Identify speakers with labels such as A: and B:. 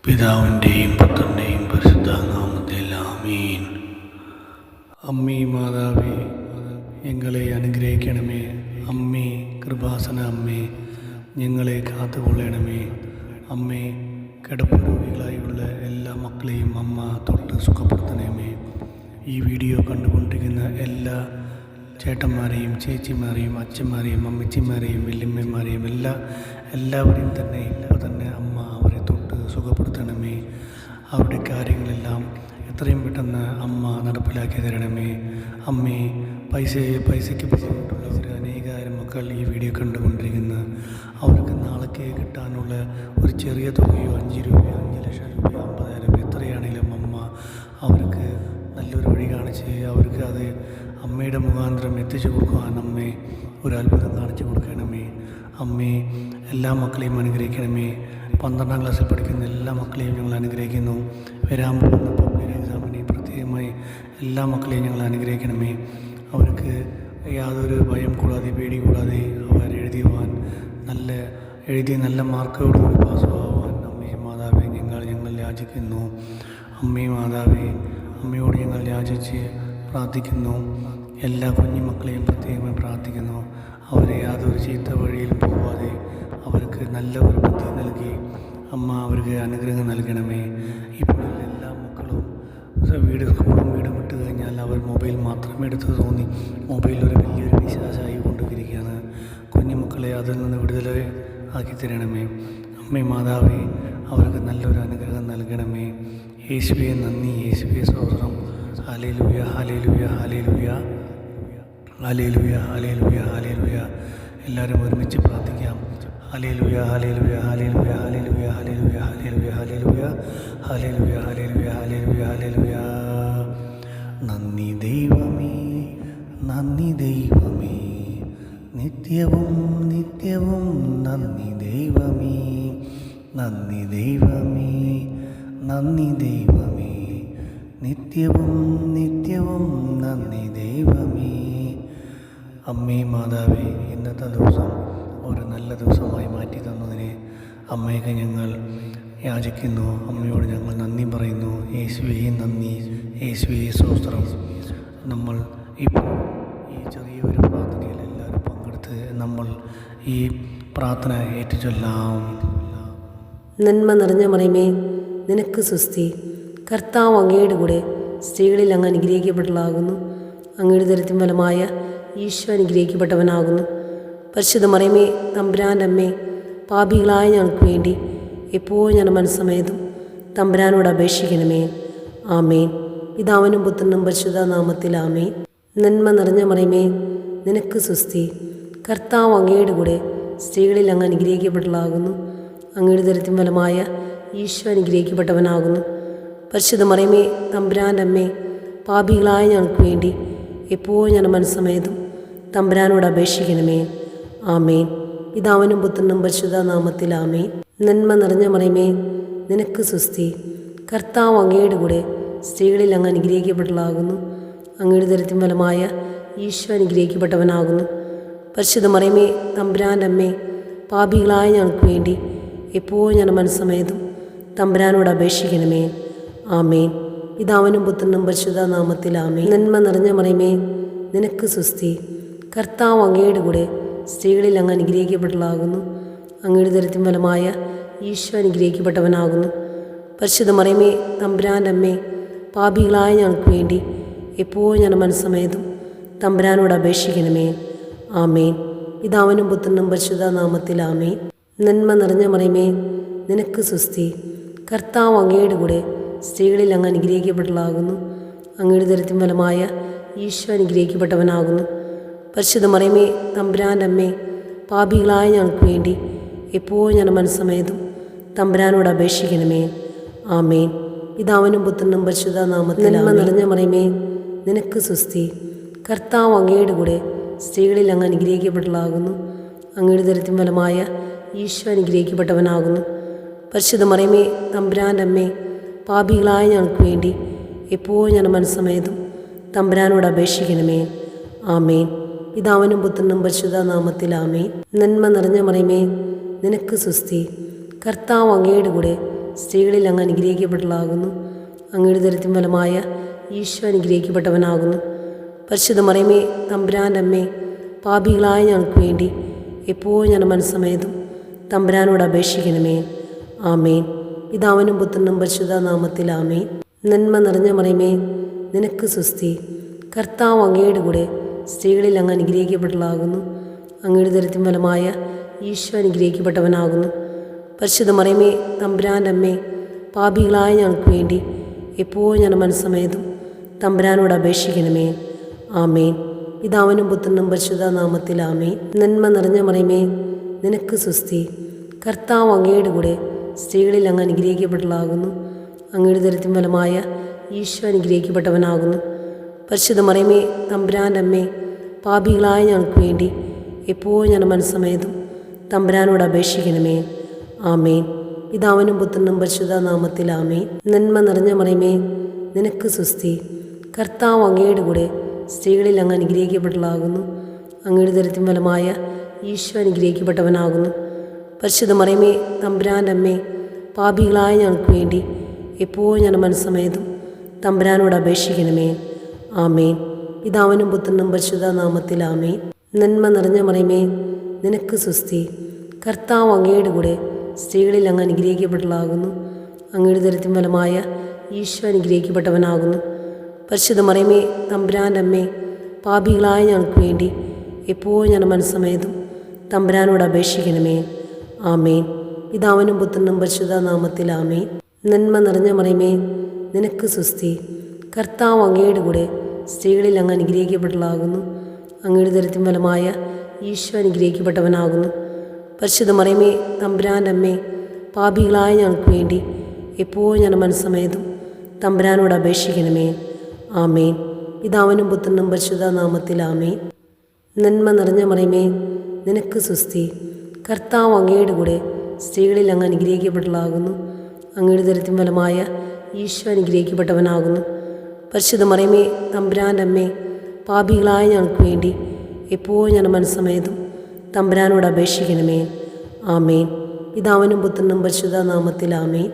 A: പിതാവിൻ്റെയും പുത്രൻ്റെയും പരിശുദ്ധ നാമത്തിൽ ആമീൻ. അമ്മേ മാതാവേ, ഞങ്ങളെ അനുഗ്രഹിക്കണമേ. അമ്മേ കൃപാസന അമ്മേ, ഞങ്ങളെ കാത്തുകൊള്ളണമേ. അമ്മേ, കിടപ്പ് രോഗികളായുള്ള എല്ലാ മക്കളെയും അമ്മ തൊട്ട് സുഖപ്പെടുത്തണമേ. ഈ വീഡിയോ കണ്ടുകൊണ്ടിരിക്കുന്ന എല്ലാ ചേട്ടന്മാരെയും ചേച്ചിമാരെയും അച്ഛന്മാരെയും അമ്മച്ചിമാരെയും വല്യമ്മമാരെയും എല്ലാവരെയും തന്നെ ഇപ്പോൾ തന്നെ അമ്മ അവരെ തൊട്ട് സുഖപ്പെടുത്തണമേ. അവരുടെ കാര്യങ്ങളെല്ലാം എത്രയും പെട്ടെന്ന് അമ്മ നടപ്പിലാക്കി തരണമേ. അമ്മേ, പൈസയ്ക്ക് ബുദ്ധിമുട്ടുള്ളവർ അനേകായിരം മക്കൾ ഈ വീഡിയോ കണ്ടുകൊണ്ടിരിക്കുന്ന അവർക്ക് നാളേക്ക് കിട്ടാനുള്ള ഒരു ചെറിയ തുകയോ 5 രൂപയോ 5 ലക്ഷം രൂപയോ 50,000 രൂപ എത്രയാണെങ്കിലും അമ്മ അവർക്ക് നല്ലൊരു വഴി കാണിച്ച് അവർക്ക് അത് അമ്മയുടെ മുഖാന്തരം എത്തിച്ചു കൊടുക്കുവാൻ അമ്മേ ഒരു അത്ഭുതം കാണിച്ചു കൊടുക്കണമേ. അമ്മേ, എല്ലാ മക്കളെയും അനുഗ്രഹിക്കണമേ. 12ാം ക്ലാസ്സിൽ പഠിക്കുന്ന എല്ലാ മക്കളെയും ഞങ്ങൾ അനുഗ്രഹിക്കുന്നു. വരാൻ പോകുന്ന പബ്ലിക് എക്സാമിനെ പ്രത്യേകമായി എല്ലാ മക്കളെയും ഞങ്ങൾ അനുഗ്രഹിക്കണമേ. അവർക്ക് യാതൊരു ഭയം കൂടാതെ പേടി കൂടാതെ അവർ എഴുതി നല്ല മാർക്കോടുകൂടി പാസ്സാവാൻ അമ്മേ മാതാവേ ഞങ്ങൾ യാചിക്കുന്നു. അമ്മേ മാതാവേ, അമ്മയോട് ഞങ്ങൾ യാചിച്ച് പ്രാർത്ഥിക്കുന്നു. എല്ലാ കുഞ്ഞുമക്കളെയും പ്രത്യേകമായി പ്രാർത്ഥിക്കുന്നു. അവരെ യാതൊരു ചീത്ത വഴിയിൽ പോവാതെ അവർക്ക് നല്ല ഒരു ബുദ്ധി നൽകി അമ്മ അവർക്ക് അനുഗ്രഹം നൽകണമേ. ഇപ്പോൾ എല്ലാ മക്കളും സ്കൂളും വീടും വിട്ട് കഴിഞ്ഞാൽ അവർ മൊബൈൽ മാത്രമേ എടുത്ത് തോന്നി മൊബൈലൊരു വലിയൊരു വിശ്വാസമായി കൊണ്ടിരിക്കുകയാണ്. കുഞ്ഞുമക്കളെ അതിൽ നിന്ന് വിടുതൽ ആക്കി തരണമേ. അമ്മേ മാതാവേ, അവർക്ക് നല്ലൊരു അനുഗ്രഹം നൽകണമേ. യേശുവേ നന്ദി, യേശുവേ സ്തോത്രം. Hallelujah hallelujah hallelujah hallelujah hallelujah hallelujah. എല്ലാവരും ഒരുമിച്ച് പ്രാർത്ഥിക്കാം. Hallelujah hallelujah hallelujah hallelujah hallelujah hallelujah hallelujah hallelujah hallelujah hallelujah hallelujah. നന്ദി ദൈവമേ, നന്ദി ദൈവമേ, നിത്യവും നിത്യവും നന്ദി ദൈവമേ, നന്ദി ദൈവമേ, നന്ദി ദൈവമേ, നിത്യവും നിത്യവും നന്ദി ദൈവമേ. അമ്മേ മാതാവേ, ഇന്നത്തെ ദിവസം ഒരു നല്ല ദിവസമായി മാറ്റി തന്നതിന് അമ്മയ്ക്ക് ഞങ്ങൾ യാചിക്കുന്നു. അമ്മയോട് ഞങ്ങൾ നന്ദി പറയുന്നു. യേശുവേ നന്ദി, യേശുവേ സ്തോത്രം. നമ്മൾ ഇപ്പോൾ ഈ ചെറിയൊരു പ്രാർത്ഥനയിൽ എല്ലാവരും പങ്കെടുത്ത് നമ്മൾ ഈ പ്രാർത്ഥന ഏറ്റുചൊല്ലാം.
B: നന്മ നിറഞ്ഞ മറിയമേ, നിനക്ക് സ്വസ്തി. കർത്താവ് അങ്ങയുടെ കൂടെ സ്ത്രീകളിൽ അങ്ങ് അനുഗ്രഹിക്കപ്പെട്ടതാകുന്നു. അങ്ങയുടെ ദരിദ്രം ഫലമായ ഈശോ അനുഗ്രഹിക്കപ്പെട്ടവനാകുന്നു. പരിശുദ്ധ മറിയമേ, തമ്പുരാൻ്റെ അമ്മേ, പാപികളായ ഞങ്ങൾക്ക് വേണ്ടി എപ്പോഴും ഞാൻ മനസ്സമേതും തമ്പുരാനോട് അപേക്ഷിക്കണമേ. ആമേൻ. പിതാവിനും പുത്രനും പരിശുദ്ധ നാമത്തിൽ ആമേൻ. നന്മ നിറഞ്ഞ മറിയമേ, നിനക്ക് സ്വസ്തി. കർത്താവ് അങ്ങയുടെ കൂടെ സ്ത്രീകളിൽ അങ്ങ് അനുഗ്രഹിക്കപ്പെട്ടതാകുന്നു. അങ്ങയുടെ ദരിദ്രം ഫലമായ ഈശോ അനുഗ്രഹിക്കപ്പെട്ടവനാകുന്നു. പരിശുദ്ധ മറിയമേ, തമ്പുരാൻ്റെ അമ്മേ, പാപികളായ ഞങ്ങൾക്ക് വേണ്ടി എപ്പോഴും ഞാൻ മനസ്സമേതും തമ്പുരാനോട് അപേക്ഷിക്കണമേ. ആമേൻ. പിതാവിനും പുത്രനും പരിശുദ്ധ നാമത്തിൽ ആമേൻ. നന്മ നിറഞ്ഞ മറിയമേ, നിനക്ക് സ്വസ്തി. കർത്താവ് അങ്ങയുടെ കൂടെ സ്ത്രീകളിൽ അങ്ങ് അനുഗ്രഹിക്കപ്പെട്ടതാകുന്നു. അങ്ങയുടെ ദരിദ്രം ഫലമായ ഈശോ അനുഗ്രഹിക്കപ്പെട്ടവനാകുന്നു. പരിശുദ്ധ മറിയമേ, തമ്പുരാൻ്റെ അമ്മേ, പാപികളായ ഞങ്ങൾക്ക് വേണ്ടി എപ്പോഴും ഞാൻ മനസ്സമേതും തമ്പുരാനോട് അപേക്ഷിക്കണമേ. ആമേൻ. പിതാവിനും പുത്രനും പരിശുദ്ധ നാമത്തിൽ ആമേൻ. നന്മ നിറഞ്ഞ മറിയമേ, നിനക്ക് സ്വസ്തി. കർത്താവ് അങ്ങയുടെ കൂടെ സ്ത്രീകളിൽ അങ്ങ് അനുഗ്രഹിക്കപ്പെട്ടതാകുന്നു. അങ്ങയുടെ ദരിദ്രം ഫലമായ ഈശോ അനുഗ്രഹിക്കപ്പെട്ടവനാകുന്നു. പരിശുദ്ധ മറിയമേ, തമ്പുരാൻ്റെ അമ്മേ, പാപികളായ ഞങ്ങൾക്ക് വേണ്ടി എപ്പോഴും ഞാൻ മനസ്സമേതും തമ്പുരാനോട് അപേക്ഷിക്കണമേ. ആമേൻ. പിതാവിനും പുത്രനും പരിശുദ്ധ നാമത്തിൽ ആമേൻ. നന്മ നിറഞ്ഞ മറിയമേ, നിനക്ക് സ്വസ്തി. കർത്താവ് അങ്ങയുടെ കൂടെ സ്ത്രീകളിൽ അങ്ങ് അനുഗ്രഹിക്കപ്പെട്ടതാകുന്നു. അങ്ങയുടെ ദരിദ്രം ഫലമായ ഈശോ അനുഗ്രഹിക്കപ്പെട്ടവനാകുന്നു. പരിശുദ്ധ മറിയമേ, തമ്പുരാൻ്റെ അമ്മേ, പാപികളായ ഞങ്ങൾക്ക് വേണ്ടി എപ്പോഴും ഞാൻ മനസ്സമേതും തമ്പുരാനോട് അപേക്ഷിക്കണമേ. ആമേൻ. പിതാവിനും പുത്രനും പരിശുദ്ധ നാമത്തിൽ നന്മ നിറഞ്ഞ മറിയമേ, നിനക്ക് സ്വസ്തി. കർത്താവ് അങ്ങയുടെ കൂടെ സ്ത്രീകളിൽ അങ്ങ് അനുഗ്രഹിക്കപ്പെട്ടതാകുന്നു. അങ്ങയുടെ ദരിദ്രം ഫലമായ ഈശോ അനുഗ്രഹിക്കപ്പെട്ടവനാകുന്നു. പരിശുദ്ധ മറിയമേ, തമ്പുരാൻ്റെ അമ്മേ, പാപികളായ ഞങ്ങൾക്ക് വേണ്ടി എപ്പോഴും ഞാൻ മനസ്സമേതും തമ്പുരാനോട് അപേക്ഷിക്കണമേ. ആമേൻ. പിതാവിനും പുത്രനും പരിശുദ്ധ നാമത്തിൽ ആമേൻ. നന്മ നിറഞ്ഞ മറിയമേ, നിനക്ക് സ്വസ്തി. കർത്താവ് അങ്ങയുടെ കൂടെ സ്ത്രീകളിൽ അങ്ങ് അനുഗ്രഹിക്കപ്പെട്ടവളാകുന്നു. അങ്ങയുടെ ഉദരത്തിൻ ഫലമായ ഈശോ അനുഗ്രഹിക്കപ്പെട്ടവനാകുന്നു. പരിശുദ്ധ മറിയമേ, തമ്പുരാൻ്റെ അമ്മേ, പാപികളായ ഞങ്ങൾക്ക് വേണ്ടി എപ്പോഴും ഞാൻ മനസ്സമേതും തമ്പുരാനോട് അപേക്ഷിക്കണമേ. ആമേൻ. പിതാവിനും പുത്രനും പരിശുദ്ധ നാമത്തിൽ ആമേൻ. നന്മ നിറഞ്ഞ മറിയമേ, നിനക്ക് സ്വസ്തി. കർത്താവ് അങ്ങയുടെ കൂടെ സ്ത്രീകളിൽ അങ്ങ് അനുഗ്രഹിക്കപ്പെട്ടവളാകുന്നു. അങ്ങയുടെ ഉദരത്തിൻ ഫലമായ ഈശോ അനുഗ്രഹിക്കപ്പെട്ടവനാകുന്നു. പരിശുദ്ധ മറിയമേ, തമ്പുരാൻ്റെ അമ്മേ, പാപികളായ ഞങ്ങൾക്ക് വേണ്ടി എപ്പോഴും ഞാൻ മനസ്സമേതും തമ്പുരാനോട് അപേക്ഷിക്കണമേ. ആമേൻ. പിതാവിനും പുത്രനും പരിശുദ്ധ നാമത്തിൽ ആമേൻ. നന്മ നിറഞ്ഞ മറിയമേ, നിനക്ക് സ്വസ്തി. കർത്താവ് അങ്ങയുടെ കൂടെ സ്ത്രീകളിൽ അങ്ങ് അനുഗ്രഹിക്കപ്പെട്ടവളാകുന്നു. അങ്ങയുടെ ഉദരത്തിൻ ഫലമായ ഈശോ അനുഗ്രഹിക്കപ്പെട്ടവനാകുന്നു. പരിശുദ്ധ മറിയമേ, തമ്പുരാൻ്റെ അമ്മേ, പാപികളായ ഞങ്ങൾക്ക് വേണ്ടി എപ്പോഴും ഞാൻ മനസ്സമേതും തമ്പുരാനോട് അപേക്ഷിക്കണമേ. ആമേൻ. പിതാവിനും പുത്രനും പരിശുദ്ധ നാമത്തിൽ ആമേൻ. നന്മ നിറഞ്ഞ മറിയമേ, നിനക്ക് സ്വസ്തി. കർത്താവ് അങ്ങയുടെ കൂടെ സ്ത്രീകളിൽ അങ്ങ് അനുഗ്രഹിക്കപ്പെട്ടവളാകുന്നു. അങ്ങയുടെ ഉദരത്തിൻ ഫലമായ ഈശോ അനുഗ്രഹിക്കപ്പെട്ടവനാകുന്നു. പരിശുദ്ധ മറിയമേ, തമ്പുരാൻ്റെ അമ്മേ, പാപികളായ ഞങ്ങൾക്ക് വേണ്ടി എപ്പോഴും ഞാൻ മനസ്സമേതും തമ്പുരാനോട് അപേക്ഷിക്കണമേ. ആമേൻ. പിതാവിനും പുത്രനും പരിശുദ്ധ നാമത്തിൽ ആമേൻ. നന്മ നിറഞ്ഞ മറിയമേ, നിനക്ക് സ്വസ്തി. കർത്താവ് അങ്ങയുടെ കൂടെ സ്ത്രീകളിൽ അങ്ങ് അനുഗ്രഹിക്കപ്പെട്ടവളാകുന്നു. അങ്ങയുടെ ഉദരത്തിൻ ഫലമായ ഈശോ അനുഗ്രഹിക്കപ്പെട്ടവനാകുന്നു. പരിശുദ്ധ മറിയമേ, തമ്പുരാൻ്റെ അമ്മേ, പാപികളായ ഞങ്ങൾക്ക് വേണ്ടി എപ്പോഴും ഞാൻ മനസ്സമേതും തമ്പുരാനോട് അപേക്ഷിക്കണമേ. ആമേൻ. പിതാവിനും പുത്രനും പരിശുദ്ധ നാമത്തിൽ ആമേൻ. നന്മ നിറഞ്ഞ മറിയമേ, നിനക്ക് സ്വസ്തി. കർത്താവ് അങ്ങയുടെ കൂടെ സ്ത്രീകളിൽ അങ്ങ് അനുഗ്രഹിക്കപ്പെട്ടവളാകുന്നു. അങ്ങയുടെ ഉദരത്തിൻ ഫലമായ ഈശോ അനുഗ്രഹിക്കപ്പെട്ടവനാകുന്നു. പരിശുദ്ധ മറിയമേ, തമ്പുരാൻ്റെ അമ്മേ, പാപികളായ ഞങ്ങൾക്ക് വേണ്ടി എപ്പോഴും ഞാൻ മനസ്സമേതും തമ്പുരാനോട് അപേക്ഷിക്കണമേ. ആമേൻ. പിതാവിനും പുത്രനും പരിശുദ്ധ നാമത്തിൽ ആമേൻ. നന്മ നിറഞ്ഞ മറിയമേ, നിനക്ക് സ്വസ്തി. കർത്താവ് അങ്ങയുടെ കൂടെ സ്ത്രീകളിൽ അങ്ങ് അനുഗ്രഹിക്കപ്പെട്ടവളാകുന്നു. അങ്ങയുടെ ഉദരത്തിൻ ഫലമായ ഈശോ അനുഗ്രഹിക്കപ്പെട്ടവനാകുന്നു. പരിശുദ്ധ മറിയമേ, തമ്പുരാൻ്റെ അമ്മേ, പാപികളായ ഞങ്ങൾക്ക് വേണ്ടി എപ്പോഴും ഞാൻ മനസ്സമേതും തമ്പുരാനോട് അപേക്ഷിക്കണമേ. ആമേൻ. പിതാവിനും പുത്രനും പരിശുദ്ധ നാമത്തിൽ ആമേൻ.